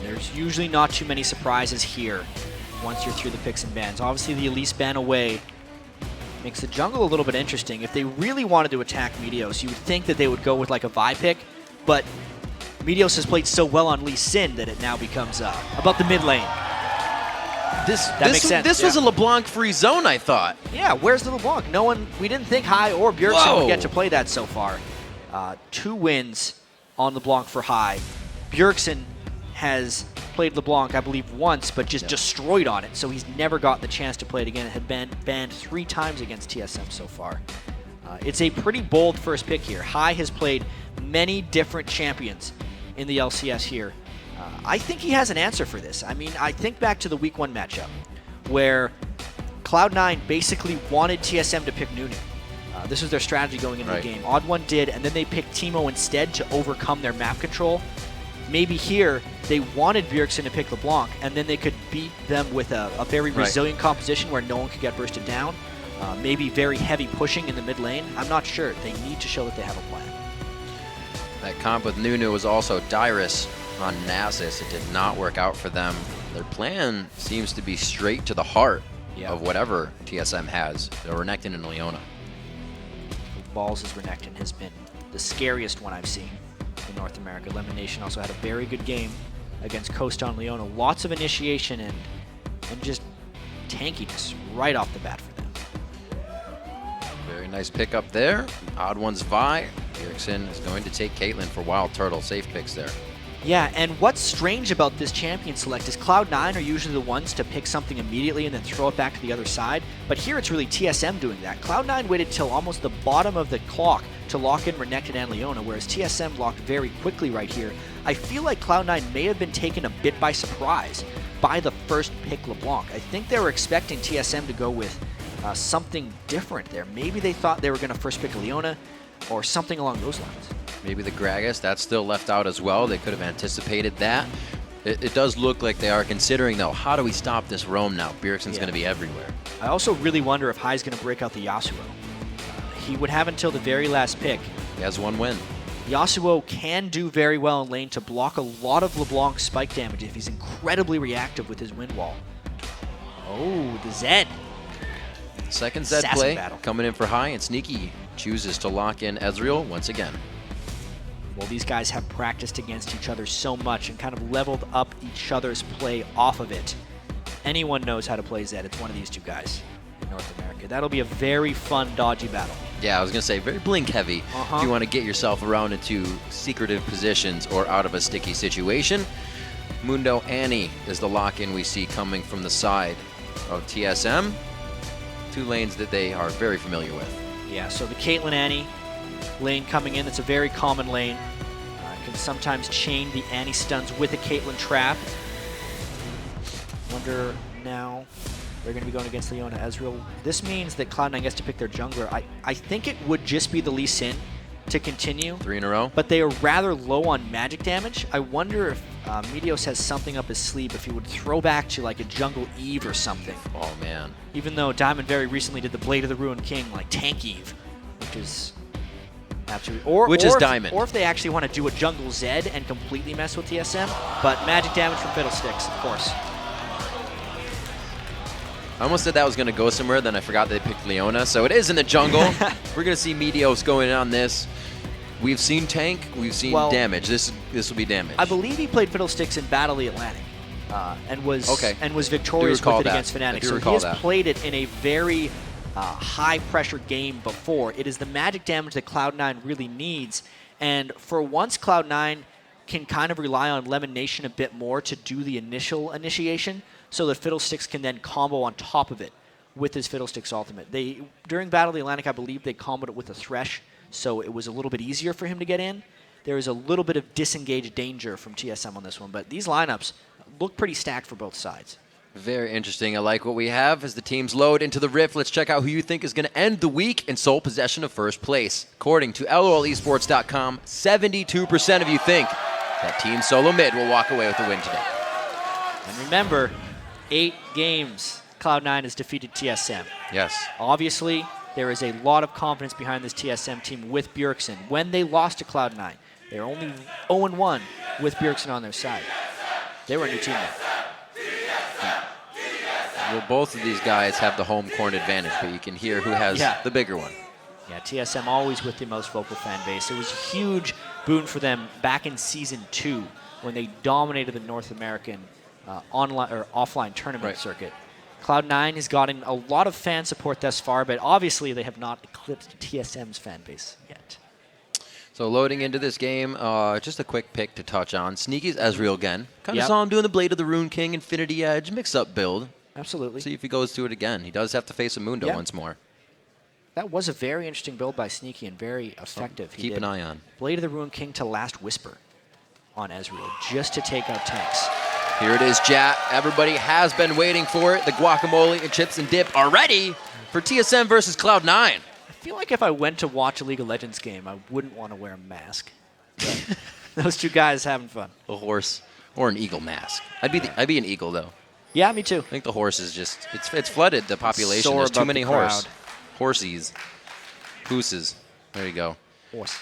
There's usually not too many surprises here once you're through the picks and bans. Obviously, the Elise ban away makes the jungle a little bit interesting. If they really wanted to attack Meteos, you would think that they would go with like a Vi pick, but Meteos has played so well on Lee Sin that it now becomes about the mid lane. This makes sense. This was a LeBlanc-free zone, I thought. Yeah, where's the LeBlanc? No one, we didn't think High or Bjergsen would get to play that so far. 2 wins on LeBlanc for High. Bjergsen has played LeBlanc, I believe, once, but just destroyed on it, so he's never gotten the chance to play it again. It had been banned 3 times against TSM so far. It's a pretty bold first pick here. High has played many different champions in the LCS here. I think he has an answer for this. I mean, I think back to the Week 1 matchup where Cloud9 basically wanted TSM to pick Nunu. This was their strategy going into the game. OddOne did, and then they picked Teemo instead to overcome their map control. Maybe here they wanted Bjergsen to pick LeBlanc, and then they could beat them with a very resilient composition where no one could get bursted down. Maybe very heavy pushing in the mid lane. I'm not sure. They need to show that they have a plan. That comp with Nunu was also Dyrus on Nasus. It did not work out for them. Their plan seems to be straight to the heart of whatever TSM has. They're Renekton and Leona. Balls' Renekton has been the scariest one I've seen in North America. LemonNation also had a very good game against Costa on Leona. Lots of initiation and just tankiness right off the bat for them. Very nice pick up there. OddOne's Vi. Bjergsen is going to take Caitlyn for WildTurtle. Safe picks there. Yeah, and what's strange about this champion select is Cloud9 are usually the ones to pick something immediately and then throw it back to the other side, but here it's really TSM doing that. Cloud9 waited till almost the bottom of the clock to lock in Renekton and Leona, whereas TSM locked very quickly right here. I feel like Cloud9 may have been taken a bit by surprise by the first pick LeBlanc. I think they were expecting TSM to go with something different there. Maybe they thought they were going to first pick Leona or something along those lines. Maybe the Gragas, that's still left out as well. They could have anticipated that. It does look like they are considering, though, how do we stop this roam now? Bjergsen's going to be everywhere. I also really wonder if Hai's going to break out the Yasuo. He would have until the very last pick. He has 1 win. Yasuo can do very well in lane to block a lot of LeBlanc's spike damage if he's incredibly reactive with his wind wall. Oh, the Zed. Second Zed play coming in for Hai, and Sneaky chooses to lock in Ezreal once again. Well, these guys have practiced against each other so much and kind of leveled up each other's play off of it. Anyone knows how to play Zed. It's one of these 2 guys in North America. That'll be a very fun, dodgy battle. Yeah, I was going to say, very blink heavy if you want to get yourself around into secretive positions or out of a sticky situation. Mundo Annie is the lock-in we see coming from the side of TSM. 2 lanes that they are very familiar with. Yeah, so the Caitlyn Annie lane coming in, it's a very common lane. Can sometimes chain the Annie stuns with a Caitlyn trap. Wonder now they're going to be going against Leona Ezreal. This means that Cloud9 gets to pick their jungler. I think it would just be the Lee Sin to continue. 3 in a row. But they are rather low on magic damage. I wonder if Meteos has something up his sleeve, if he would throw back to like a Jungle Eve or something. Oh, man. Even though Diamond very recently did the Blade of the Ruined King, like Tank Eve, which is absolutely... Which is Diamond. Or if they actually want to do a Jungle Zed and completely mess with TSM, but magic damage from Fiddlesticks, of course. I almost said that was going to go somewhere, then I forgot they picked Leona, so it is in the jungle. We're going to see Meteos going in on this. We've seen tank, we've seen damage. This will be damage. I believe he played Fiddlesticks in Battle of the Atlantic and was victorious with it against Fnatic. So he has played it in a very high-pressure game before. It is the magic damage that Cloud9 really needs, and for once Cloud9 can kind of rely on LemonNation a bit more to do the initial initiation, so that Fiddlesticks can then combo on top of it with his Fiddlesticks ultimate. During Battle of the Atlantic, I believe they comboed it with a Thresh, so it was a little bit easier for him to get in. There is a little bit of disengaged danger from TSM on this one, but these lineups look pretty stacked for both sides. Very interesting. I like what we have as the teams load into the Rift. Let's check out who you think is going to end the week in sole possession of first place. According to LOLesports.com, 72% of you think that Team Solomid will walk away with the win today. And remember, 8 games Cloud9 has defeated TSM. Yes. Obviously, there is a lot of confidence behind this TSM team with Bjergsen. When they lost to Cloud9, they're only 0-1 with Bjergsen on their side. They were a new team. Well, both of these guys have the home corn advantage, but you can hear who has the bigger one. Yeah, TSM always with the most vocal fan base. It was a huge boon for them back in Season 2 when they dominated the North American online or offline tournament circuit. Cloud9 has gotten a lot of fan support thus far, but obviously they have not eclipsed TSM's fan base yet. So loading into this game, just a quick pick to touch on. Sneaky's Ezreal again. Kind of saw him doing the Blade of the Rune King, Infinity Edge, mix-up build. Absolutely. See if he goes to it again. He does have to face a Mundo once more. That was a very interesting build by Sneaky and very effective. Keep an eye on. Blade of the Rune King to Last Whisper on Ezreal just to take out tanks. Here it is, chat. Everybody has been waiting for it. The guacamole and chips and dip are ready for TSM versus Cloud9. I feel like if I went to watch a League of Legends game, I wouldn't want to wear a mask. But those two guys having fun. A horse or an eagle mask. I'd be an eagle though. Yeah, me too. I think the horse is just it's flooded the population. There's too many horsies. Hooses. There you go. Horse.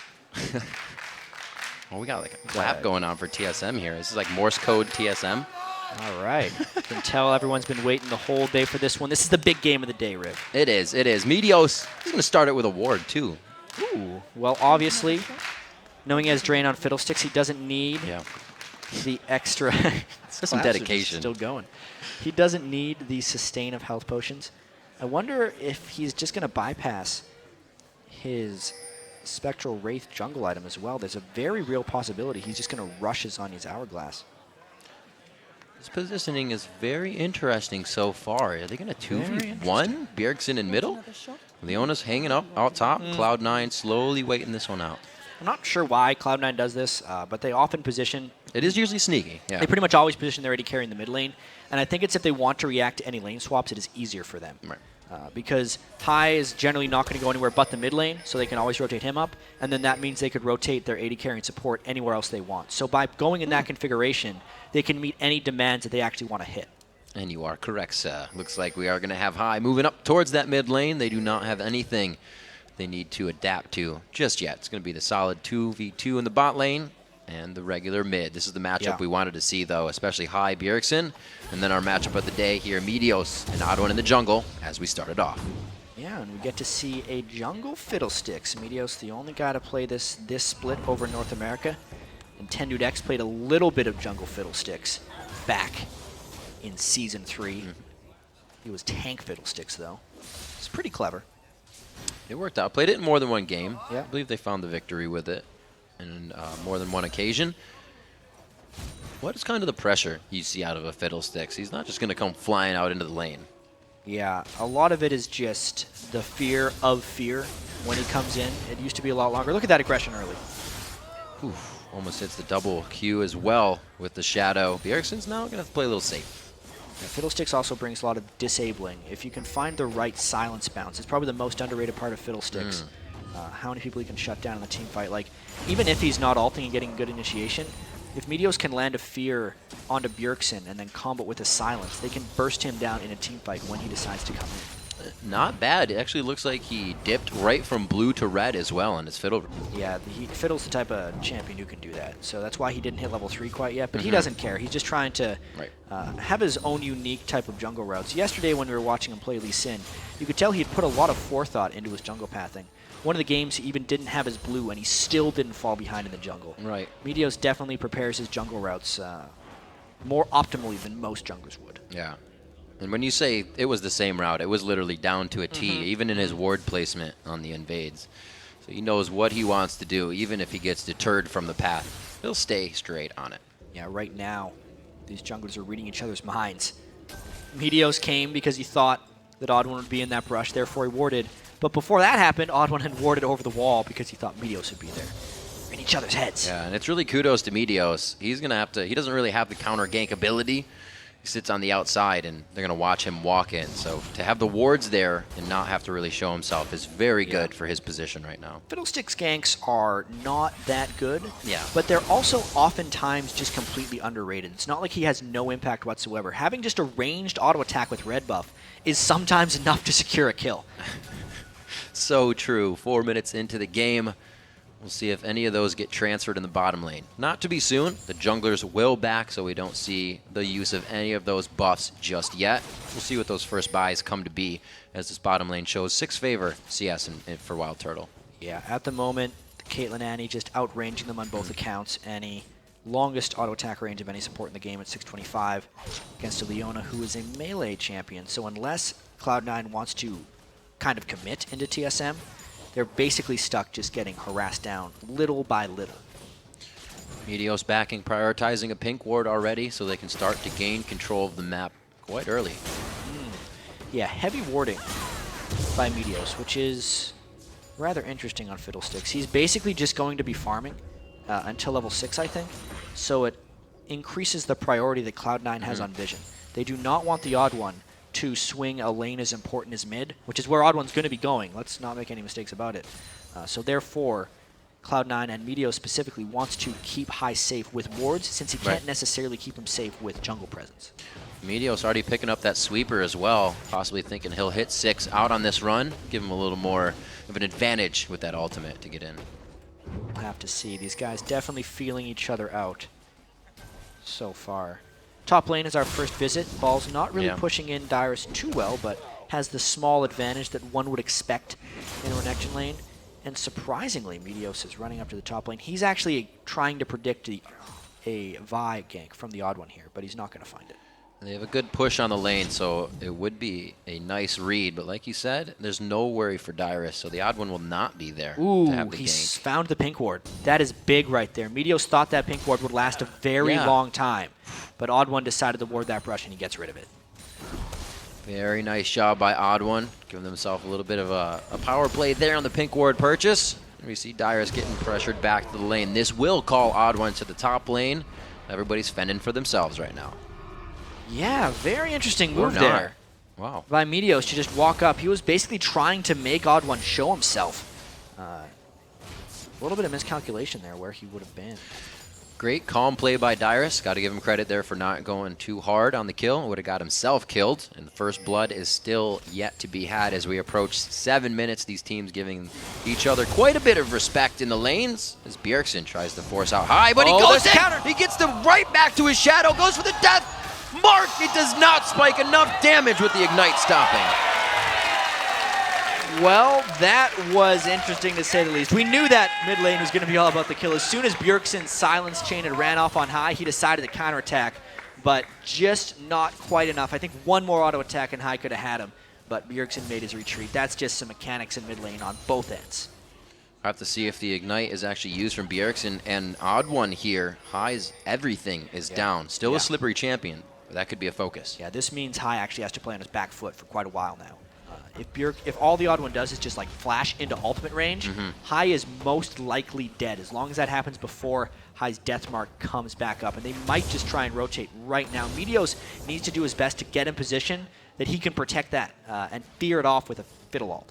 Well, we got like a clap going on for TSM here. This is like Morse code TSM. All right. You can tell everyone's been waiting the whole day for this one. This is the big game of the day, Riv. It is. It is. Meteos is going to start it with a ward, too. Ooh. Well, obviously, knowing he has Drain on Fiddlesticks, he doesn't need the extra. That's some dedication. Still going. He doesn't need the sustain of health potions. I wonder if he's just going to bypass his Spectral Wraith jungle item as well. There's a very real possibility he's just going to rush his Sonya's Hourglass. This positioning is very interesting so far. Are they going to 2v1 Bjergsen in middle? Leona's hanging up out top. Cloud9 slowly waiting this one out. I'm not sure why Cloud9 does this, but they often position. It is usually sneaky. Yeah. They pretty much always position their AD carry in the mid lane, and I think it's if they want to react to any lane swaps, it is easier for them. Right. Because High is generally not going to go anywhere but the mid lane, so they can always rotate him up, and then that means they could rotate their AD carry and support anywhere else they want. So by going in that configuration, they can meet any demands that they actually want to hit. And you are correct, sir. Looks like we are going to have High moving up towards that mid lane. They do not have anything they need to adapt to just yet. It's going to be the solid 2v2 in the bot lane and the regular mid. This is the matchup we wanted to see, though, especially High Bjergsen. And then our matchup of the day here, Meteos and TheOddOne in the jungle as we started off. Yeah, and we get to see a jungle Fiddlesticks. Meteos, the only guy to play this split over North America. And TenDudeX played a little bit of jungle Fiddlesticks back in Season 3. He was tank Fiddlesticks, though. It's pretty clever. It worked out. Played it in more than one game. Yeah. I believe they found the victory with it in more than one occasion. What is kind of the pressure you see out of a Fiddlesticks? He's not just going to come flying out into the lane. Yeah, a lot of it is just the fear of fear when he comes in. It used to be a lot longer. Look at that aggression early. Oof, almost hits the double Q as well with the Shadow. Bjergsen's now going to have to play a little safe. Yeah, Fiddlesticks also brings a lot of disabling. If you can find the right silence bounce, it's probably the most underrated part of Fiddlesticks. How many people he can shut down in the team fight. Like, even if he's not ulting and getting good initiation, if Meteos can land a fear onto Bjergsen and then combo with a silence, they can burst him down in a team fight when he decides to come in. Not bad. It actually looks like he dipped right from blue to red as well on his Fiddle. Yeah, Fiddle's the type of champion who can do that. So that's why he didn't hit level 3 quite yet. But he doesn't care. He's just trying to have his own unique type of jungle routes. Yesterday when we were watching him play Lee Sin, you could tell he had put a lot of forethought into his jungle pathing. One of the games he even didn't have his blue, and he still didn't fall behind in the jungle. Right. Meteos definitely prepares his jungle routes more optimally than most junglers would. Yeah. And when you say it was the same route, it was literally down to a T, even in his ward placement on the invades. So he knows what he wants to do, even if he gets deterred from the path. He'll stay straight on it. Yeah, right now, these junglers are reading each other's minds. Meteos came because he thought that TheOddOne would be in that brush, therefore he warded. But before that happened, TheOddOne had warded over the wall because he thought Meteos would be there. In each other's heads. Yeah, and it's really kudos to Meteos. He's going to have to, he doesn't really have the counter gank ability. He sits on the outside, and they're going to watch him walk in. So to have the wards there and not have to really show himself is very good for his position right now. Fiddlesticks ganks are not that good, but they're also oftentimes just completely underrated. It's not like he has no impact whatsoever. Having just a ranged auto attack with red buff is sometimes enough to secure a kill. So true. 4 minutes into the game. We'll see if any of those get transferred in the bottom lane. Not to be soon. The junglers will back, so we don't see the use of any of those buffs just yet. We'll see what those first buys come to be as this bottom lane shows 6 favor CS for WildTurtle. Yeah, at the moment, Caitlyn Annie just outranging them on both accounts. Annie, longest auto attack range of any support in the game at 625 against a Leona, who is a melee champion. So unless Cloud9 wants to kind of commit into TSM, they're basically stuck just getting harassed down little by little. Meteos backing, prioritizing a pink ward already so they can start to gain control of the map quite early. Yeah, heavy warding by Meteos, which is rather interesting on Fiddlesticks. He's basically just going to be farming until level 6, I think. So it increases the priority that Cloud9 has on Vision. They do not want TheOddOne to swing a lane as important as mid, which is where OddOne's going to be going. Let's not make any mistakes about it. So therefore, Cloud9 and Meteos specifically wants to keep High safe with wards, since he can't necessarily keep him safe with jungle presence. Meteos already picking up that sweeper as well, possibly thinking he'll hit 6 out on this run, give him a little more of an advantage with that ultimate to get in. We'll have to see. These guys definitely feeling each other out so far. Top lane is our first visit. Ball's not really pushing in Dyrus too well, but has the small advantage that one would expect in a Renekton lane. And surprisingly, Meteos is running up to the top lane. He's actually trying to predict a Vi gank from TheOddOne here, but he's not going to find it. They have a good push on the lane, so it would be a nice read. But like you said, there's no worry for Dyrus, so TheOddOne will not be there to have the he's gank. Found the pink ward. That is big right there. Meteos thought that pink ward would last a very long time, but OddOne decided to ward that brush, and he gets rid of it. Very nice job by OddOne, giving himself a little bit of a power play there on the pink ward purchase. And we see Dyrus getting pressured back to the lane. This will call OddOne to the top lane. Everybody's fending for themselves right now. Yeah, very interesting move there. Wow. By Meteos to just walk up. He was basically trying to make OddOne show himself. A little bit of miscalculation there where he would have been. Great calm play by Dyrus. Got to give him credit there for not going too hard on the kill. Would have got himself killed. And the first blood is still yet to be had as we approach 7 minutes. These teams giving each other quite a bit of respect in the lanes as Bjergsen tries to force out high, but he goes in. Counter. He gets them right back to his shadow. Goes for the death. Mark, it does not spike enough damage with the Ignite stopping. Well, that was interesting to say the least. We knew that mid lane was going to be all about the kill. As soon as Bjergsen's silence chain had ran off on High, he decided to counterattack, but just not quite enough. I think one more auto attack and High could have had him, but Bjergsen made his retreat. That's just some mechanics in mid lane on both ends. I have to see if the Ignite is actually used from Bjergsen, and OddOne here. High's everything is down. Still a slippery champion. That could be a focus. Yeah, this means High actually has to play on his back foot for quite a while now. If all the TheOddOne does is just like flash into ultimate range, High is most likely dead, as long as that happens before High's death mark comes back up. And they might just try and rotate right now. Meteos needs to do his best to get in position that he can protect that and fear it off with a Fiddle ult.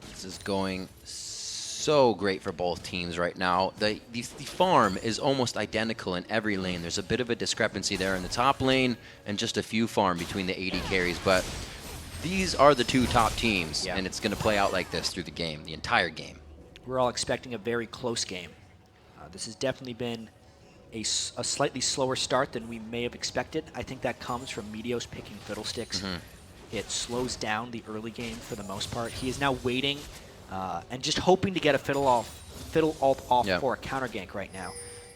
This is going so great for both teams right now. The farm is almost identical in every lane. There's a bit of a discrepancy there in the top lane and just a few farm between the AD carries, but these are the two top teams, and it's going to play out like this through the game, the entire game. We're all expecting a very close game. This has definitely been a slightly slower start than we may have expected. I think that comes from Meteos picking Fiddlesticks. It slows down the early game for the most part. He is now waiting and just hoping to get a Fiddle ult off for a counter gank right now.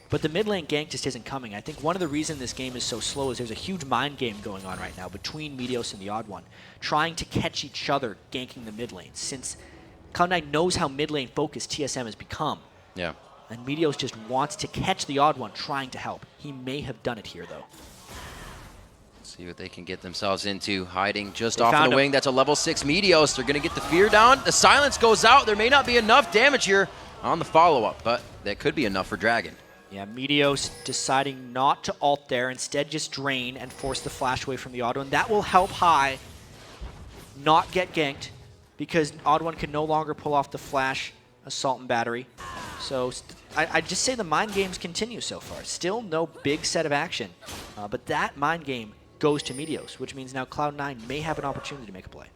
But the mid lane gank just isn't coming. I think one of the reasons this game is so slow is there's a huge mind game going on right now between Meteos and TheOddOne, trying to catch each other ganking the mid lane, since Cloud9 knows how mid lane focused TSM has become. Yeah. And Meteos just wants to catch TheOddOne trying to help. He may have done it here, though. See what they can get themselves into. Hiding just off the wing. That's a level 6 Meteos. They're going to get the fear down. The silence goes out. There may not be enough damage here on the follow-up, but that could be enough for Dragon. Yeah, Meteos deciding not to ult there, instead just drain and force the flash away from TheOddOne. That will help High not get ganked, because TheOddOne can no longer pull off the flash assault and battery. So I just say the mind games continue so far. Still no big set of action, but that mind game goes to Meteos, which means now Cloud9 may have an opportunity to make a play.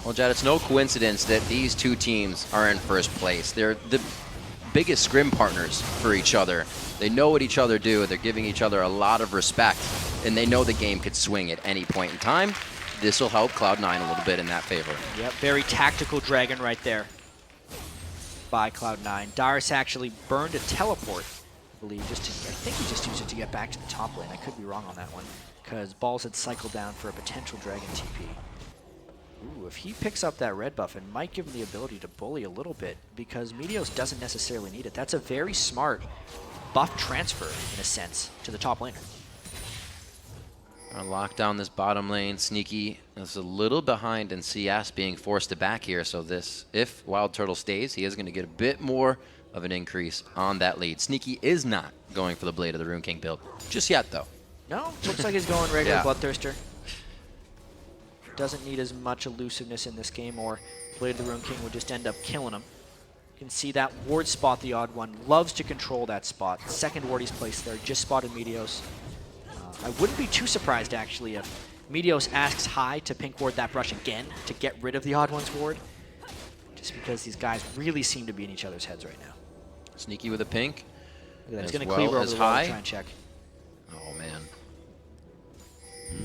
Well, Jed, it's no coincidence that these two teams are in first place. They're the biggest scrim partners for each other. They know what each other do. They're giving each other a lot of respect, and they know the game could swing at any point in time. This will help Cloud9 a little bit in that favor. Yep, very tactical dragon right there by Cloud9. Dyrus actually burned a teleport, I believe. I think he just used it to get back to the top lane. I could be wrong on that one, because Balls had cycled down for a potential dragon TP. Ooh, if he picks up that red buff, it might give him the ability to bully a little bit, because Meteos doesn't necessarily need it. That's a very smart buff transfer, in a sense, to the top laner. Lock down this bottom lane. Sneaky is a little behind in CS, being forced to back here. So this, if WildTurtle stays, he is going to get a bit more of an increase on that lead. Sneaky is not going for the Blade of the Rune King build just yet, though. No, looks like he's going regular Yeah. Bloodthirster. Doesn't need as much elusiveness in this game, or Blade of the Rune King would just end up killing him. You can see that ward spot, TheOddOne loves to control that spot. Second ward he's placed there, just spotted Meteos. I wouldn't be too surprised, actually, if Meteos asks High to pink ward that brush again to get rid of TheOddOne's ward, just because these guys really seem to be in each other's heads right now. Sneaky with a pink. Look at that. He's As going to well cleaver over as the wall to High. try and check. Oh, man.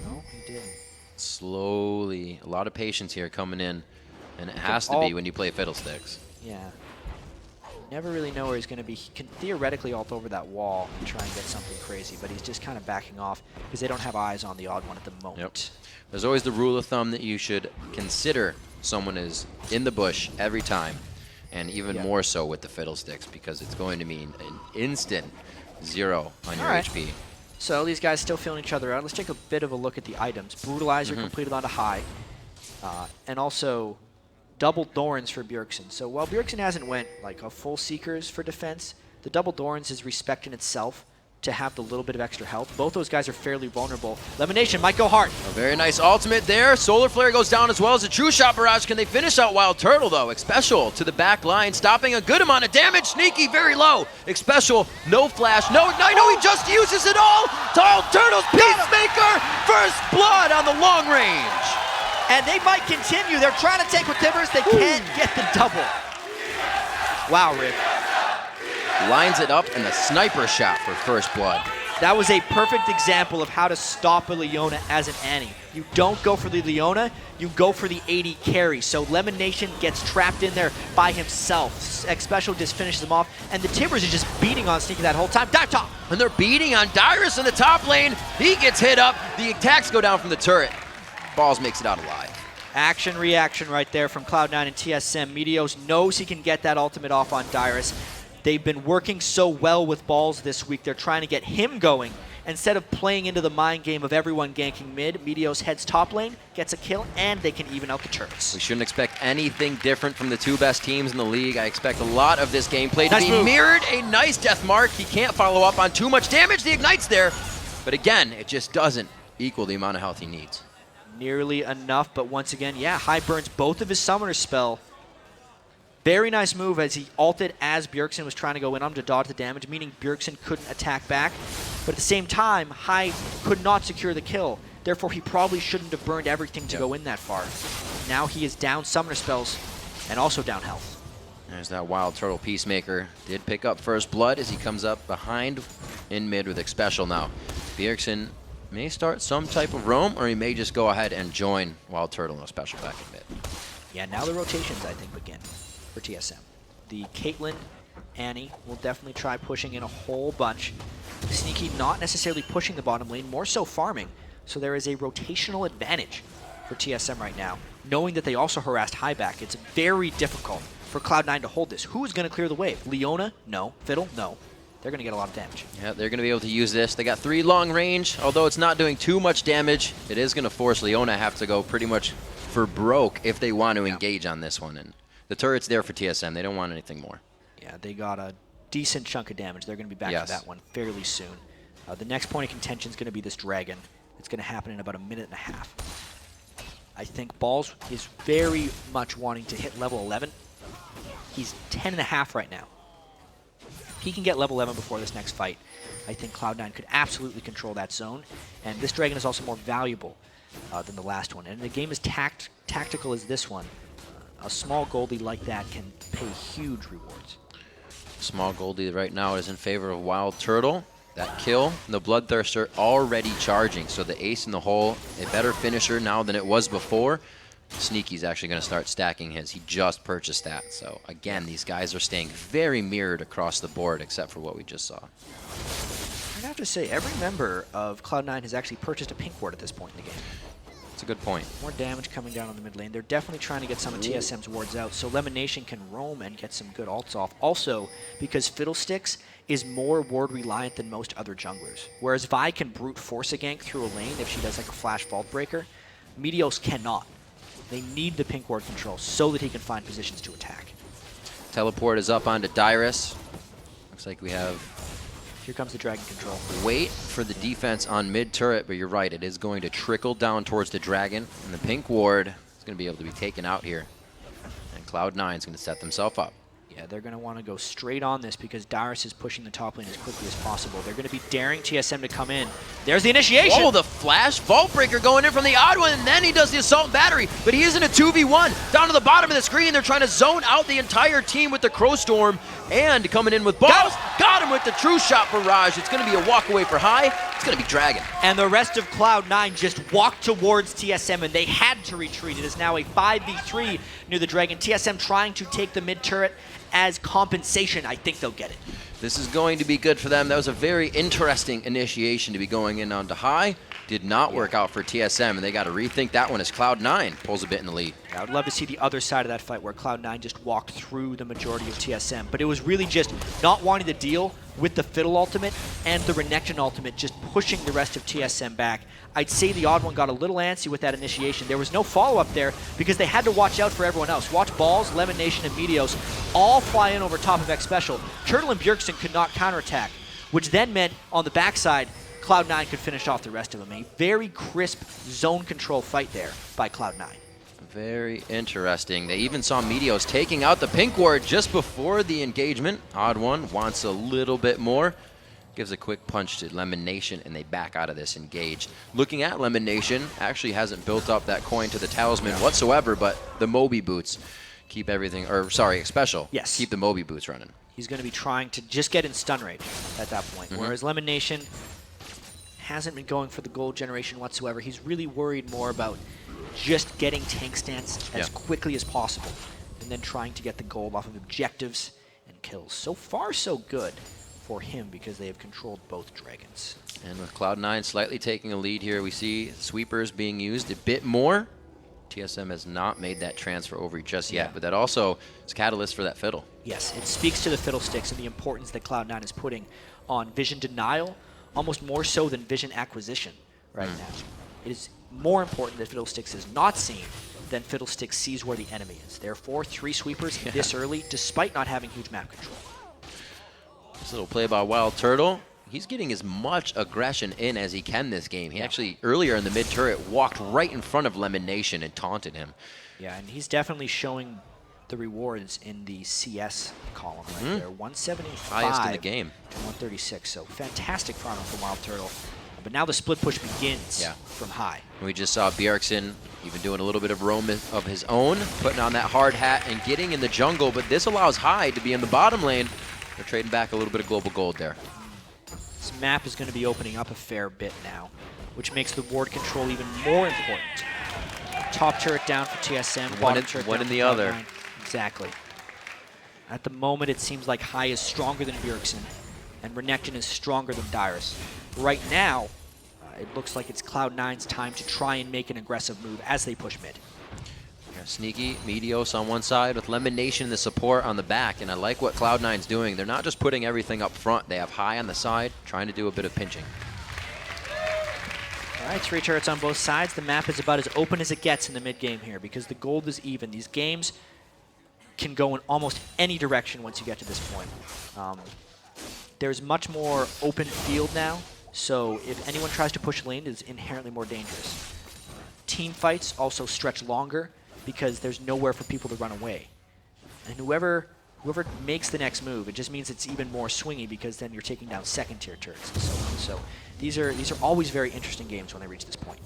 No, he didn't. Slowly. A lot of patience here coming in. And it has to be when you play Fiddlesticks. Yeah. Never really know where he's going to be. He can theoretically ult over that wall and try and get something crazy, but he's just kind of backing off because they don't have eyes on TheOddOne at the moment. Yep. There's always the rule of thumb that you should consider someone is in the bush every time, and even more so with the Fiddlesticks, because it's going to mean an instant 0 on your HP. So these guys still feeling each other out. Let's take a bit of a look at the items. Brutalizer completed onto High, and also double Thorns for Bjergsen. So while Bjergsen hasn't went like a full Seekers for defense, the double Thorns is respect in itself to have the little bit of extra health. Both those guys are fairly vulnerable. LemonNation might go hard. A very nice ultimate there. Solar Flare goes down as well as a True Shot Barrage. Can they finish out WildTurtle though? Xpecial to the back line, stopping a good amount of damage. Sneaky, very low. Xpecial, no flash, no ignite. No, he just uses it all. WildTurtle's Peacemaker, first blood on the long range. And they might continue. They're trying to take with Timbers. They can't get the double. Wow, Rick. Lines it up and the sniper shot for first blood. That was a perfect example of how to stop a Leona as an Annie. You don't go for the Leona, you go for the 80 carry. So LemonNation gets trapped in there by himself. Xpecial just finishes him off, and the Timbers is just beating on Sneaky that whole time. Dive top! And they're beating on Dyrus in the top lane. He gets hit up. The attacks go down from the turret. Balls makes it out alive. Action reaction right there from Cloud9 and TSM. Meteos knows he can get that ultimate off on Dyrus. They've been working so well with Balls this week. They're trying to get him going. Instead of playing into the mind game of everyone ganking mid, Meteos heads top lane, gets a kill, and they can even out the turrets. We shouldn't expect anything different from the two best teams in the league. I expect a lot of this gameplay Nice to be move. mirrored. A nice death mark. He can't follow up on too much damage. The ignite's there. But again, it just doesn't equal the amount of health he needs. Nearly enough, but once again, yeah, High burns both of his summoner spell. Very nice move as he ulted as Bjergsen was trying to go in on him to dodge the damage, meaning Bjergsen couldn't attack back. But at the same time, High could not secure the kill. Therefore, he probably shouldn't have burned everything to go in that far. Now he is down summoner spells and also down health. There's that WildTurtle Peacemaker. Did pick up first blood as he comes up behind in mid with Xpecial now. Bjergsen may start some type of roam, or he may just go ahead and join WildTurtle and Xpecial back in mid. Yeah, now the rotations, I think, begin for TSM. The Caitlyn, Annie will definitely try pushing in a whole bunch. Sneaky not necessarily pushing the bottom lane, more so farming. So there is a rotational advantage for TSM right now, knowing that they also harassed High back. It's very difficult for Cloud9 to hold this. Who's going to clear the wave? Leona? No. Fiddle? No. They're going to get a lot of damage. Yeah, they're going to be able to use this. They got 3 long range. Although it's not doing too much damage, it is going to force Leona to have to go pretty much for broke if they want to engage on this one. And the turret's there for TSM. They don't want anything more. Yeah, they got a decent chunk of damage. They're going to be back to that one fairly soon. The next point of contention is going to be this dragon. It's going to happen in about a minute and a half. I think Balls is very much wanting to hit level 11. He's 10.5 right now. If he can get level 11 before this next fight, I think Cloud9 could absolutely control that zone. And this dragon is also more valuable than the last one. And the game is tactical as this one. A small goldie like that can pay huge rewards. Small Goldie right now is in favor of WildTurtle. That kill, the Bloodthirster already charging, so the ace in the hole, a better finisher now than it was before. Sneaky's actually going to start stacking his. He just purchased that. So again, these guys are staying very mirrored across the board except for what we just saw. I'd have to say, every member of Cloud9 has actually purchased a pink ward at this point in the game. That's a good point. More damage coming down on the mid lane. They're definitely trying to get some of TSM's wards out, so LemonNation can roam and get some good ults off. Also, because Fiddlesticks is more ward reliant than most other junglers. Whereas Vi can brute force a gank through a lane if she does like a flash vault breaker, Meteos cannot. They need the pink ward control so that he can find positions to attack. Teleport is up onto Dyrus. Looks like we have... Here comes the dragon control. Wait for the defense on mid turret, but you're right, it is going to trickle down towards the dragon, and the pink ward is going to be able to be taken out here. And Cloud9 is going to set themselves up. Yeah, they're going to want to go straight on this because Dyrus is pushing the top lane as quickly as possible. They're going to be daring TSM to come in. There's the initiation! Oh, the flash vault breaker going in from the TheOddOne, and then he does the assault battery, but he is in a 2v1. Down to the bottom of the screen, they're trying to zone out the entire team with the Crow Storm, and coming in with balls, got him with the true shot barrage. It's going to be a walk away for high. It's going to be Dragon. And the rest of Cloud9 just walked towards TSM, and they had to retreat. It is now a 5v3 near the Dragon. TSM trying to take the mid turret as compensation. I think they'll get it. This is going to be good for them. That was a very interesting initiation to be going in onto high. Did not work out for TSM, and they got to rethink that one as Cloud9 pulls a bit in the lead. I would love to see the other side of that fight where Cloud9 just walked through the majority of TSM, but it was really just not wanting to deal with the Fiddle ultimate and the Renekton ultimate, just pushing the rest of TSM back. I'd say TheOddOne got a little antsy with that initiation. There was no follow-up there because they had to watch out for everyone else. Watch Balls, LemonNation, and Meteos all fly in over top of Xpecial. Turtle and Bjergsen could not counterattack, which then meant on the backside, Cloud9 could finish off the rest of them. A very crisp zone control fight there by Cloud9. Very interesting. They even saw Meteos taking out the pink ward just before the engagement. OddOne wants a little bit more. Gives a quick punch to LemonNation, and they back out of this engaged. Looking at LemonNation, actually hasn't built up that coin to the talisman whatsoever, but the Moby boots keep everything, or sorry, Xpecial. Yes. Keep the Moby boots running. He's going to be trying to just get in stun range at that point, whereas LemonNation hasn't been going for the gold generation whatsoever. He's really worried more about just getting tank stance as quickly as possible and then trying to get the gold off of objectives and kills. So far, so good for him because they have controlled both dragons. And with Cloud9 slightly taking a lead here, we see sweepers being used a bit more. TSM has not made that transfer over just yet, but that also is a catalyst for that Fiddle. Yes, it speaks to the Fiddlesticks and the importance that Cloud9 is putting on vision denial, almost more so than vision acquisition right now. It is more important that Fiddlesticks is not seen than Fiddlesticks sees where the enemy is. Therefore, 3 sweepers this early, despite not having huge map control. This little play by WildTurtle. He's getting as much aggression in as he can this game. He actually, earlier in the mid turret, walked right in front of LemonNation and taunted him. Yeah, and he's definitely showing the rewards in the CS column right there. 175 highest in the game to 136. So fantastic farming from WildTurtle. But now the split push begins from high. We just saw Bjergsen even doing a little bit of roam of his own, putting on that hard hat and getting in the jungle. But this allows High to be in the bottom lane. They're trading back a little bit of global gold there. This map is going to be opening up a fair bit now, which makes the ward control even more important. Top turret down for TSM, bottom turret one down in the for other. Cloud9. Exactly. At the moment, it seems like High is stronger than Bjergsen, and Renekton is stronger than Dyrus. Right now, it looks like it's Cloud9's time to try and make an aggressive move as they push mid. Sneaky, Meteos on one side with LemonNation and the support on the back, and I like what Cloud9's doing. They're not just putting everything up front. They have High on the side, trying to do a bit of pinching. All right, 3 turrets on both sides. The map is about as open as it gets in the mid game here because the gold is even. These games can go in almost any direction once you get to this point. There's much more open field now, so if anyone tries to push lane, it's inherently more dangerous. Team fights also stretch longer because there's nowhere for people to run away. And whoever makes the next move, it just means it's even more swingy because then you're taking down second-tier turrets and so on. So these are always very interesting games when they reach this point.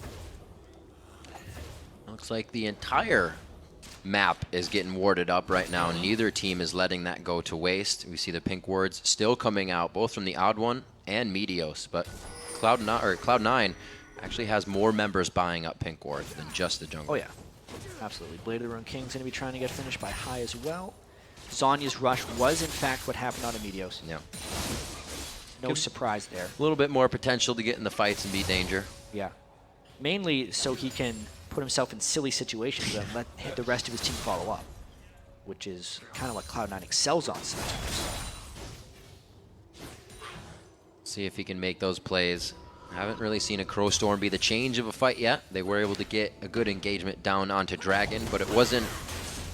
Looks like the entire map is getting warded up right now. Neither team is letting that go to waste. We see the pink wards still coming out, both from TheOddOne and Meteos, but Cloud9 actually has more members buying up pink wards than just the jungle. Oh yeah, absolutely. Blade of the Rune King's gonna be trying to get finished by High as well. Zhonya's rush was in fact what happened out of Meteos. Yeah. No surprise there. A little bit more potential to get in the fights and be danger. Yeah. Mainly so he can put himself in silly situations and let the rest of his team follow up, which is kind of what Cloud9 excels on sometimes. See if he can make those plays. Haven't really seen a Crow Storm be the change of a fight yet. They were able to get a good engagement down onto Dragon, but it wasn't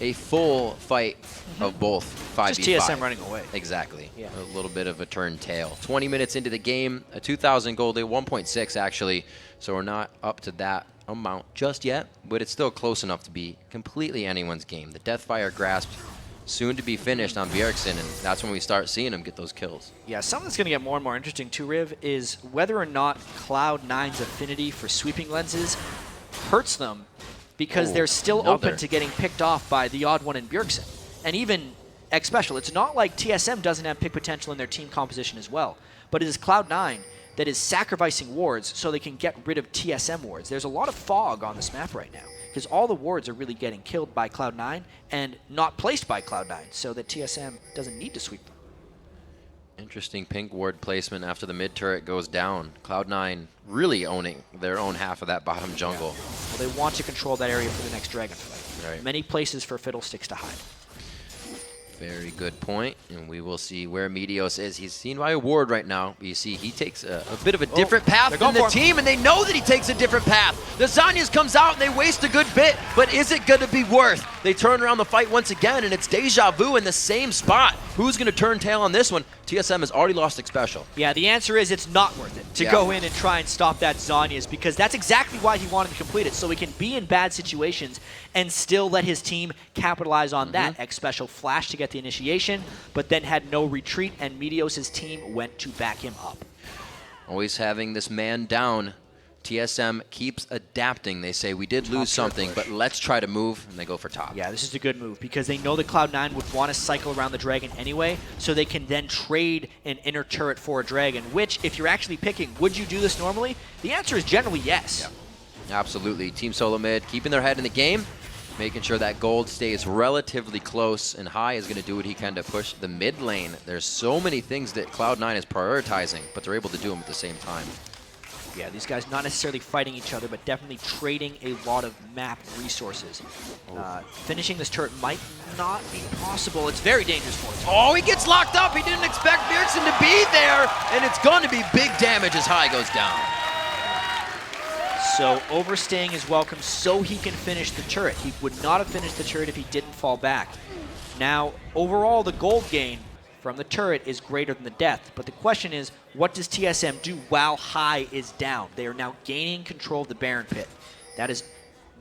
a full fight of both 5v5. Just TSM running away. Exactly. Yeah. A little bit of a turn tail. 20 minutes into the game, a 2,000 gold, 1.6 actually, so we're not up to that amount just yet, but it's still close enough to be completely anyone's game. The Deathfire Grasp soon to be finished on Bjergsen, and that's when we start seeing him get those kills. Yeah, something that's going to get more and more interesting too, Riv, is whether or not Cloud9's affinity for sweeping lenses hurts them because they're still open to getting picked off by TheOddOne and Bjergsen. And even Xpecial. It's not like TSM doesn't have pick potential in their team composition as well, but it is Cloud9 that is sacrificing wards so they can get rid of TSM wards. There's a lot of fog on this map right now because all the wards are really getting killed by Cloud9 and not placed by Cloud9, so that TSM doesn't need to sweep them. Interesting pink ward placement after the mid turret goes down. Cloud9 really owning their own half of that bottom jungle. Yeah. Well, they want to control that area for the next dragon fight. Right. Many places for Fiddlesticks to hide. Very good point, and we will see where Meteos is. He's seen by a ward right now. You see he takes a bit of a different path than the team, and they know that he takes a different path. The Zhonya's comes out, and they waste a good bit, but is it going to be worth? They turn around the fight once again, and it's deja vu in the same spot. Who's going to turn tail on this one? TSM has already lost Xpecial. Yeah, the answer is it's not worth it to go in and try and stop that Zhonya's, because that's exactly why he wanted to complete it, so he can be in bad situations and still let his team capitalize on that. Xpecial flashed to get the initiation, but then had no retreat, and Meteos' team went to back him up. Always having this man down. TSM keeps adapting. They say, we did lose something, but let's try to move, and they go for top. Yeah, this is a good move, because they know that Cloud9 would want to cycle around the dragon anyway, so they can then trade an inner turret for a dragon, which, if you're actually picking, would you do this normally? The answer is generally yes. Yeah. Absolutely. Team Solomid keeping their head in the game, making sure that gold stays relatively close, and High is going to do what he can to push the mid lane. There's so many things that Cloud9 is prioritizing, but they're able to do them at the same time. Yeah, these guys not necessarily fighting each other, but definitely trading a lot of map resources. Finishing this turret might not be possible. It's very dangerous for him. Oh, he gets locked up. He didn't expect Bjergsen to be there, and it's going to be big damage as High goes down. So overstaying is welcome so he can finish the turret. He would not have finished the turret if he didn't fall back. Now, overall, the gold gain from the turret is greater than the death. But the question is, what does TSM do while High is down? They are now gaining control of the Baron Pit. That is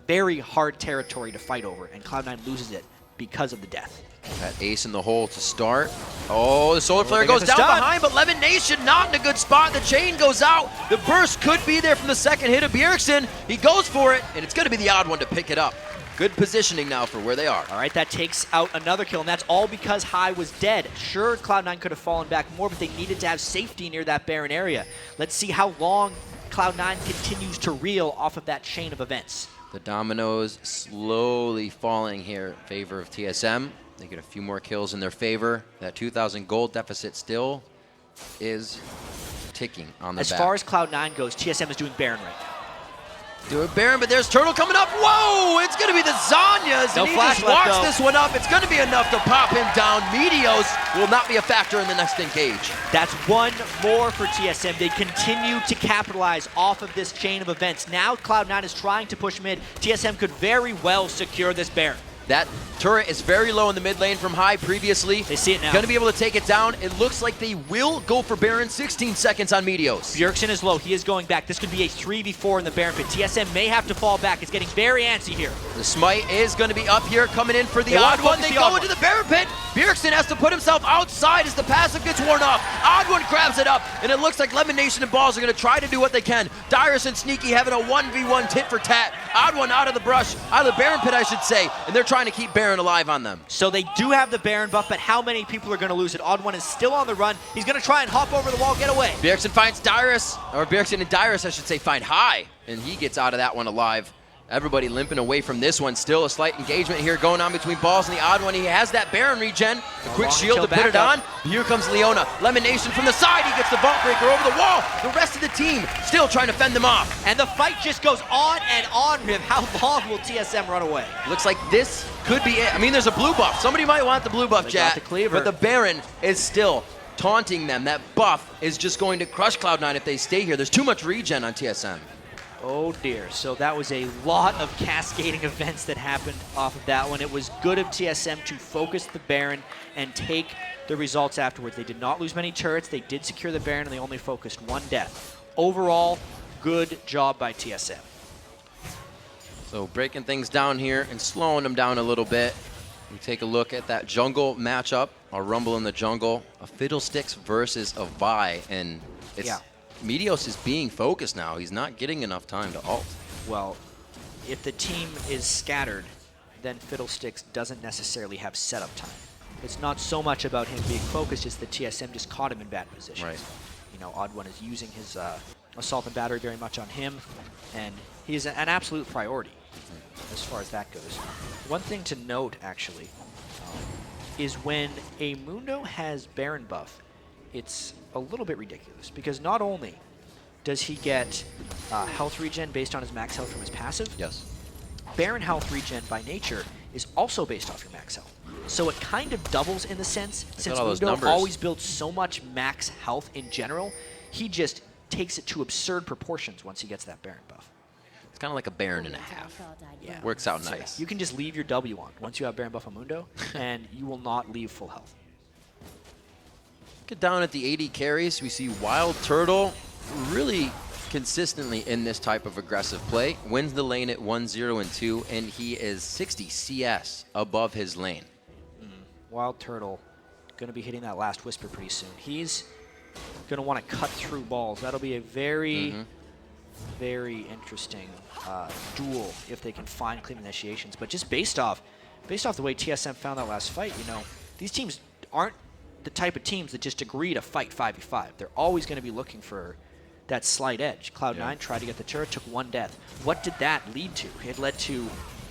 very hard territory to fight over, and Cloud9 loses it because of the death. That ace in the hole to start. Oh, the Solar Flare goes down behind, but LemonNation not in a good spot. The chain goes out. The burst could be there from the second hit of Bjergsen. He goes for it, and it's going to be the odd one to pick it up. Good positioning now for where they are. All right, that takes out another kill, and that's all because High was dead. Sure, Cloud9 could have fallen back more, but they needed to have safety near that Baron area. Let's see how long Cloud9 continues to reel off of that chain of events. The dominoes slowly falling here in favor of TSM. They get a few more kills in their favor. That 2,000 gold deficit still is ticking on the back. As far as Cloud9 goes, TSM is doing Baron right now. Do it, Baron, but there's Turtle coming up. Whoa! It's going to be the Zhonya's, and he just walks this one up. It's going to be enough to pop him down. Meteos will not be a factor in the next engage. That's one more for TSM. They continue to capitalize off of this chain of events. Now Cloud9 is trying to push mid. TSM could very well secure this Baron. That turret is very low in the mid lane from High previously. They see it now. Going to be able to take it down. It looks like they will go for Baron. 16 seconds on Meteos. Bjergsen is low. He is going back. This could be a 3v4 in the Baron Pit. TSM may have to fall back. It's getting very antsy here. The smite is going to be up here, coming in for the odd one. They go into the Baron Pit. Bjergsen has to put himself outside as the passive gets worn off. OddOne grabs it up, and it looks like LemonNation and Balls are going to try to do what they can. Dyrus and Sneaky having a 1v1 tit for tat. OddOne out of the brush, out of the Baron pit, I should say, and they're trying to keep Baron alive on them. So they do have the Baron buff, but how many people are going to lose it? OddOne is still on the run. He's going to try and hop over the wall, get away. Bjergsen finds Dyrus, or Bjergsen and Dyrus, I should say, find High, and he gets out of that one alive. Everybody limping away from this one. Still a slight engagement here going on between Balls and the OddOne. He has that Baron regen. A quick shield to put it on. Here comes Leona. LemonNation from the side. He gets the Vault Breaker over the wall. The rest of the team still trying to fend them off. And the fight just goes on and on with how long will TSM run away? Looks like this could be it. I mean, there's a blue buff. Somebody might want the blue buff, chat. But the Baron is still taunting them. That buff is just going to crush Cloud9 if they stay here. There's too much regen on TSM. Oh dear, so that was a lot of cascading events that happened off of that one. It was good of TSM to focus the Baron and take the results afterwards. They did not lose many turrets, they did secure the Baron, and they only focused one death. Overall, good job by TSM. So breaking things down here and slowing them down a little bit. We take a look at that jungle matchup, a Rumble in the jungle, a Fiddlesticks versus a Vi, and it's... Meteos is being focused now. He's not getting enough time to ult. Well, if the team is scattered, then Fiddlesticks doesn't necessarily have setup time. It's not so much about him being focused, it's that TSM just caught him in bad positions. Right. You know, OddOne is using his assault and battery very much on him, and he is an absolute priority as far as that goes. One thing to note, actually, is when a Mundo has Baron buff, it's a little bit ridiculous, because not only does he get health regen based on his max health from his passive, yes, Baron health regen by nature is also based off your max health. So it kind of doubles in the sense, since Mundo always builds so much max health in general, he just takes it to absurd proportions once he gets that Baron buff. It's kind of like a Baron and a half. Yeah. Works out nice. You can just leave your W on once you have Baron buff on Mundo, and you will not leave full health. Get down at the 80 carries. We see WildTurtle really consistently in this type of aggressive play. Wins the lane at 1-0 and 2, and he is 60 CS above his lane. WildTurtle going to be hitting that last Whisper pretty soon. He's going to want to cut through Balls. That'll be a very, very interesting duel if they can find clean initiations. But just based off the way TSM found that last fight, you know, these teams aren't the type of teams that just agree to fight 5v5. They're always going to be looking for that slight edge. Cloud9 tried to get the turret, took one death. What did that lead to? It led to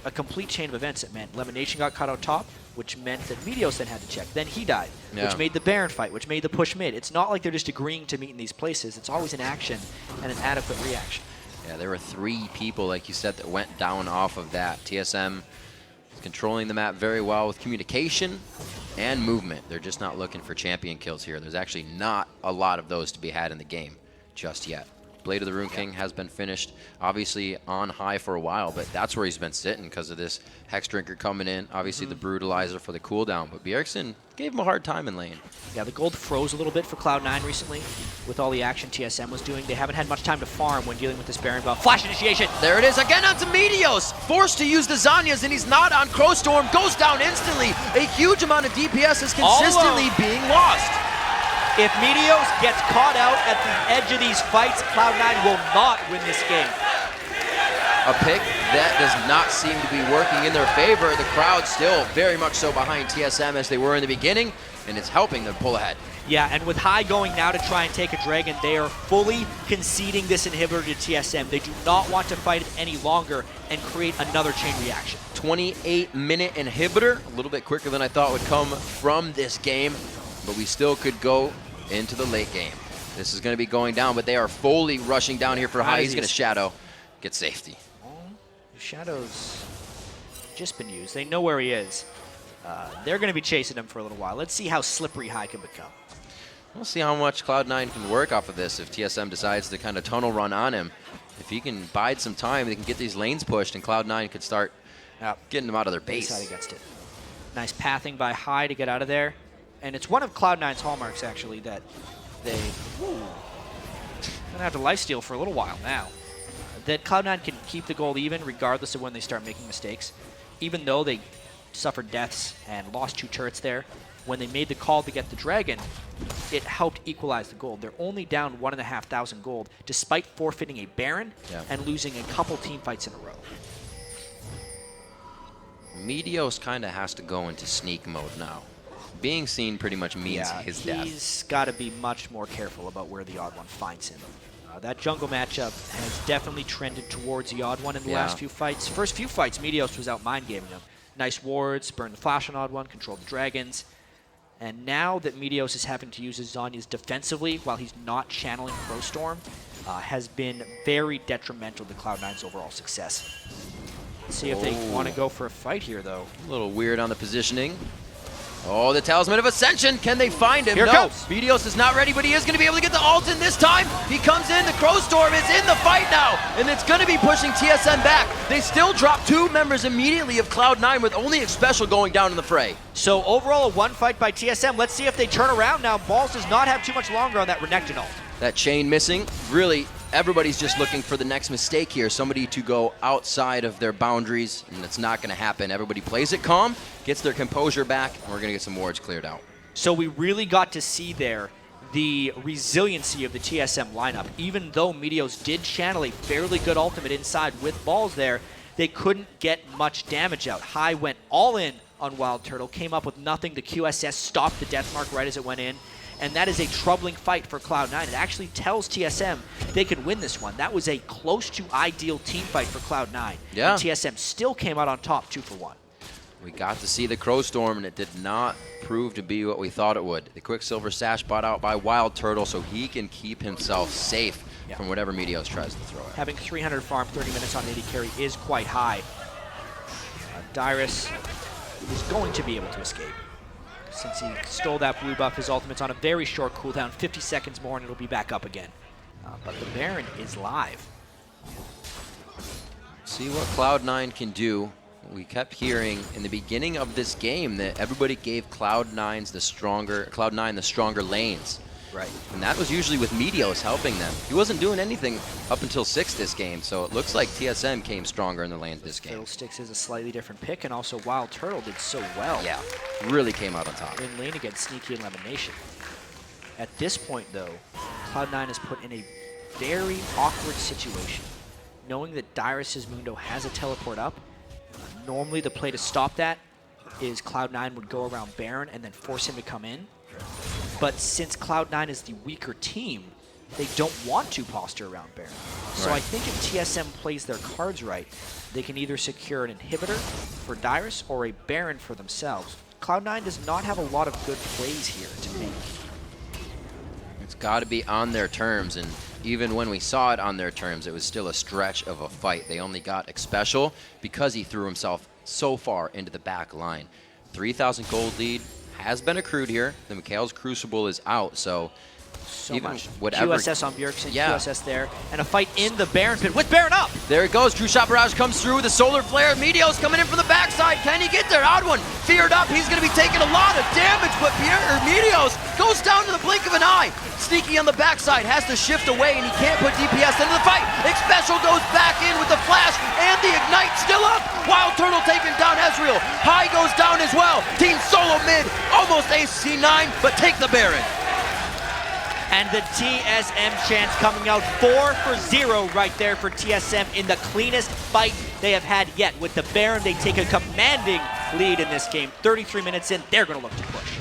a complete chain of events. It meant LemonNation got caught out top, which meant that Meteos then had to check. Then he died, which made the Baron fight, which made the push mid. It's not like they're just agreeing to meet in these places. It's always an action and an adequate reaction. Yeah, there were 3 people, like you said, that went down off of that. TSM is controlling the map very well with communication and movement. They're just not looking for champion kills here. There's actually not a lot of those to be had in the game just yet. Blade of the Rune King has been finished, obviously on high for a while, but that's where he's been sitting because of this Hex Drinker coming in. Obviously the Brutalizer for the cooldown, but Bjergsen gave him a hard time in lane. Yeah, the gold froze a little bit for Cloud9 recently with all the action TSM was doing. They haven't had much time to farm when dealing with this Baron buff. Flash initiation! There it is, again onto Meteos! Forced to use the Zanyas, and he's not on Crowstorm. Goes down instantly. A huge amount of DPS is consistently being lost. If Meteos gets caught out at the edge of these fights, Cloud9 will not win this game. A pick that does not seem to be working in their favor. The crowd still very much so behind TSM as they were in the beginning, and it's helping them pull ahead. Yeah, and with High going now to try and take a dragon, they are fully conceding this inhibitor to TSM. They do not want to fight it any longer and create another chain reaction. 28-minute inhibitor, a little bit quicker than I thought would come from this game, but we still could go into the late game. This is going to be going down, but they are fully rushing down here for High. He's going to Shadow, get safety. Shadow's just been used. They know where he is. They're going to be chasing him for a little while. Let's see how slippery High can become. We'll see how much Cloud9 can work off of this if TSM decides to kind of tunnel run on him. If he can bide some time, they can get these lanes pushed, and Cloud9 could start getting them out of their base. Side against it. Nice pathing by High to get out of there. And it's one of Cloud9's hallmarks, actually, that they going to have to lifesteal for a little while now. That Cloud9 can keep the gold even regardless of when they start making mistakes. Even though they suffered deaths and lost 2 turrets there, when they made the call to get the Dragon, it helped equalize the gold. They're only down 1,500 gold, despite forfeiting a Baron and losing a couple team fights in a row. Meteos kind of has to go into sneak mode now. Being seen pretty much means his death. He's got to be much more careful about where TheOddOne finds him. That jungle matchup has definitely trended towards TheOddOne in the last few fights. First few fights, Meteos was out mind-gaming him. Nice wards, burned the flash on TheOddOne, controlled the dragons. And now that Meteos is having to use his Zhonya's defensively while he's not channeling Crowstorm, has been very detrimental to Cloud9's overall success. Let's see if they want to go for a fight here, though. A little weird on the positioning. Oh, the Talisman of Ascension. Can they find him? Here no. comes. Meteos is not ready, but he is going to be able to get the ult in this time. He comes in. The Crowstorm is in the fight now, and it's going to be pushing TSM back. They still drop 2 members immediately of Cloud9 with only Xpecial going down in the fray. So overall, a 1 fight by TSM. Let's see if they turn around now. Balls does not have too much longer on that Renekton ult. That chain missing. Really, everybody's just looking for the next mistake here. Somebody to go outside of their boundaries, and it's not going to happen. Everybody plays it calm, gets their composure back, and we're going to get some wards cleared out. So we really got to see there the resiliency of the TSM lineup. Even though Meteos did channel a fairly good ultimate inside with balls there, they couldn't get much damage out. High went all in on WildTurtle, came up with nothing. The QSS stopped the death mark right as it went in. And that is a troubling fight for Cloud9. It actually tells TSM they could win this one. That was a close to ideal team fight for Cloud9. Yeah. And TSM still came out on top 2 for 1. We got to see the Crowstorm, and it did not prove to be what we thought it would. The Quicksilver Sash bought out by WildTurtle so he can keep himself safe from whatever Meteos tries to throw at. Having 300 farm, 30 minutes on AD carry is quite high. Dyrus is going to be able to escape. Since he stole that blue buff, his ultimate's on a very short cooldown, 50 seconds more, and it'll be back up again. But the Baron is live. See what Cloud9 can do. We kept hearing in the beginning of this game that everybody gave Cloud9 the stronger lanes. Right. And that was usually with Meteos helping them. He wasn't doing anything up until 6 this game, so it looks like TSM came stronger in the lanes this game. Fiddlesticks is a slightly different pick, and also WildTurtle did so well. Yeah, really came out on top. In lane against Sneaky and LemonNation. At this point, though, Cloud9 is put in a very awkward situation. Knowing that Dyrus' Mundo has a teleport up, normally the play to stop that is Cloud9 would go around Baron and then force him to come in. But since Cloud9 is the weaker team, they don't want to posture around Baron. So I think if TSM plays their cards right, they can either secure an inhibitor for Dyrus or a Baron for themselves. Cloud9 does not have a lot of good plays here to make. It's got to be on their terms, and even when we saw it on their terms, it was still a stretch of a fight. They only got Xpecial because he threw himself so far into the back line. 3,000 gold lead has been accrued here. The Mikhail's Crucible is out, so even much. whatever. QSS on Bjergsen, QSS there, and a fight in the Baron pit with Baron up. There it goes. True Shot Barrage comes through. The Solar Flare. Meteos coming in from the backside. Can he get there? OddOne feared up. He's going to be taking a lot of damage, but Meteos goes down to the blink of an eye. Sneaky on the backside has to shift away, and he can't put DPS into the fight. Xpecial goes back in with the flash, and the Ignite still up. WildTurtle taking down Ezreal. High goes down as well. Team Solomid almost ace C9, but take the Baron. And the TSM chance coming out 4 for 0 right there for TSM in the cleanest fight they have had yet. With the Baron, they take a commanding lead in this game. 33 minutes in, they're going to look to push.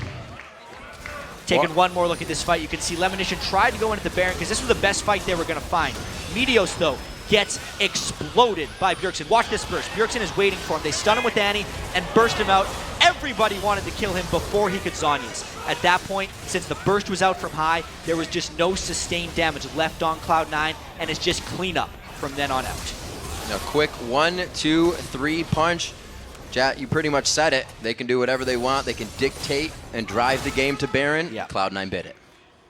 Taking one more look at this fight, you can see LemonNation tried to go into the Baron because this was the best fight they were going to find. Meteos, though, gets exploded by Bjergsen. Watch this burst. Bjergsen is waiting for him. They stun him with Annie and burst him out. Everybody wanted to kill him before he could Zhonya's. At that point, since the burst was out from High, there was just no sustained damage left on Cloud9, and it's just cleanup from then on out. A quick 1, 2, 3 punch. Jat, you pretty much said it. They can do whatever they want. They can dictate and drive the game to Baron. Yeah. Cloud9 bit it.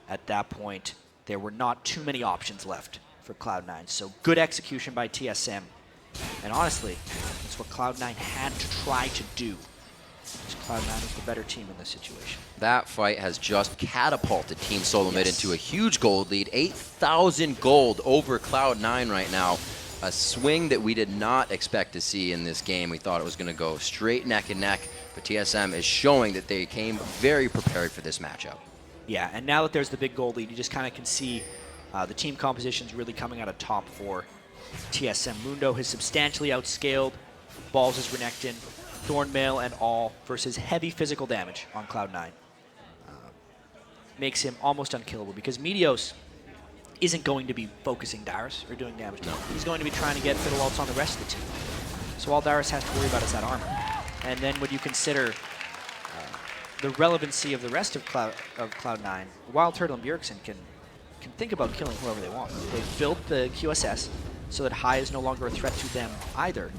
At that point, there were not too many options left for Cloud9. So good execution by TSM. And honestly, that's what Cloud9 had to try to do. Cloud9 is the better team in this situation. That fight has just catapulted Team Solomid into a huge gold lead. 8,000 gold over Cloud9 right now. a swing that we did not expect to see in this game. We thought it was going to go straight neck and neck, but TSM is showing that they came very prepared for this matchup. Yeah, and now that there's the big goal lead, you just kind of can see the team compositions really coming out of top for TSM. Mundo has substantially outscaled Balls' Renekton, Thornmail, and all versus heavy physical damage on Cloud9. Makes him almost unkillable because Meteos isn't going to be focusing Dyrus or doing damage to him. He's going to be trying to get fiddle ults on the rest of the team. So all Dyrus has to worry about is that armor. And then when you consider the relevancy of the rest of Cloud9, WildTurtle and Bjergsen can think about killing whoever they want. They've built the QSS so that High is no longer a threat to them either.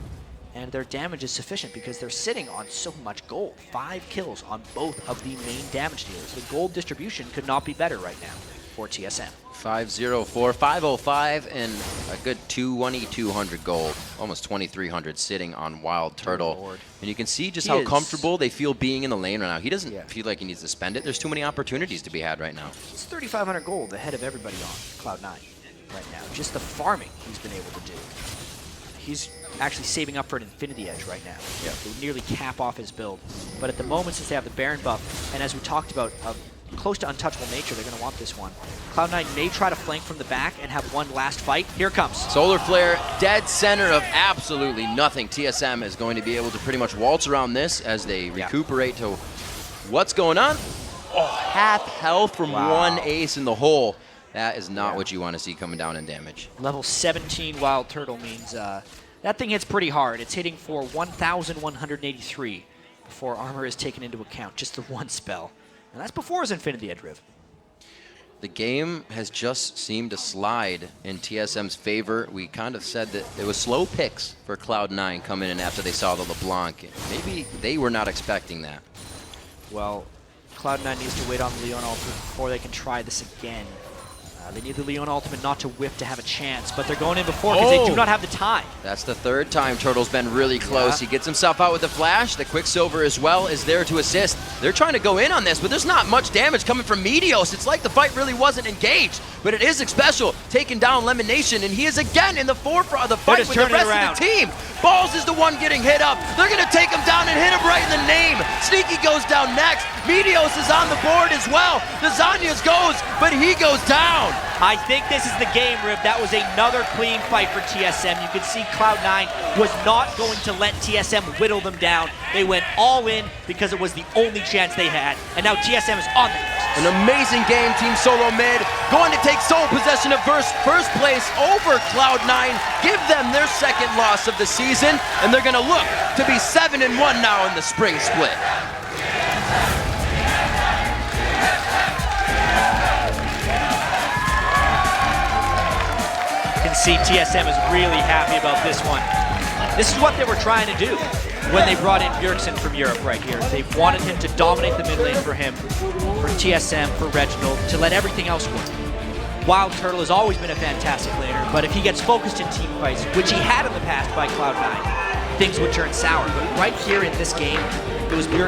And their damage is sufficient because they're sitting on so much gold. 5 kills on both of the main damage dealers. The gold distribution could not be better right now for TSM. 504, 505, and a good 200 gold, almost 2,300 sitting on WildTurtle. And you can see just how comfortable they feel being in the lane right now. He doesn't feel like he needs to spend it. There's too many opportunities to be had right now. It's 3,500 gold ahead of everybody on Cloud9 right now. Just the farming he's been able to do. He's actually saving up for an Infinity Edge right now. Yeah. It would nearly cap off his build. But at the moment, since they have the Baron buff, and as we talked about, close to untouchable nature, they're going to want this one. Cloud9 may try to flank from the back and have one last fight. Here comes. Solar Flare, dead center of absolutely nothing. TSM is going to be able to pretty much waltz around this as they recuperate to what's going on. Oh, half health from one ace in the hole. That is not what you want to see coming down in damage. Level 17 WildTurtle means that thing hits pretty hard. It's hitting for 1,183 before armor is taken into account. Just the one spell. And that's before his Infinity Edge Riv. The game has just seemed to slide in TSM's favor. We kind of said that it was slow picks for Cloud9 coming in after they saw the LeBlanc. Maybe they were not expecting that. Well, Cloud9 needs to wait on the Leon ultimate before they can try this again. They need the Leon ultimate not to whip to have a chance, but they're going in before because they do not have the time. That's the third time Turtle's been really close. He gets himself out with the flash. The Quicksilver as well is there to assist. They're trying to go in on this, but there's not much damage coming from Meteos. It's like the fight really wasn't engaged, but it is Xpecial taking down LemonNation, and he is again in the forefront of the fight with the rest of the team. Balls is the one getting hit up. They're going to take him down and hit him right in the name. Sneaky goes down next. Meteos is on the board as well. The Zanyas goes, but he goes down. I think this is the game, Rib. That was another clean fight for TSM. You could see Cloud9 was not going to let TSM whittle them down. They went all in because it was the only chance they had. And now TSM is on the coast. An amazing game, Team Solomid. Going to take sole possession of first place over Cloud9. Give them their second loss of the season. And they're going to look to be 7-1 now in the spring split. You can see TSM is really happy about this one. This is what they were trying to do when they brought in Bjergsen from Europe right here. They wanted him to dominate the mid lane for him, for TSM, for Reginald, to let everything else work. WildTurtle has always been a fantastic laner, but if he gets focused in team fights, which he had in the past by Cloud9, things would turn sour. But right here in this game, it was Bjergsen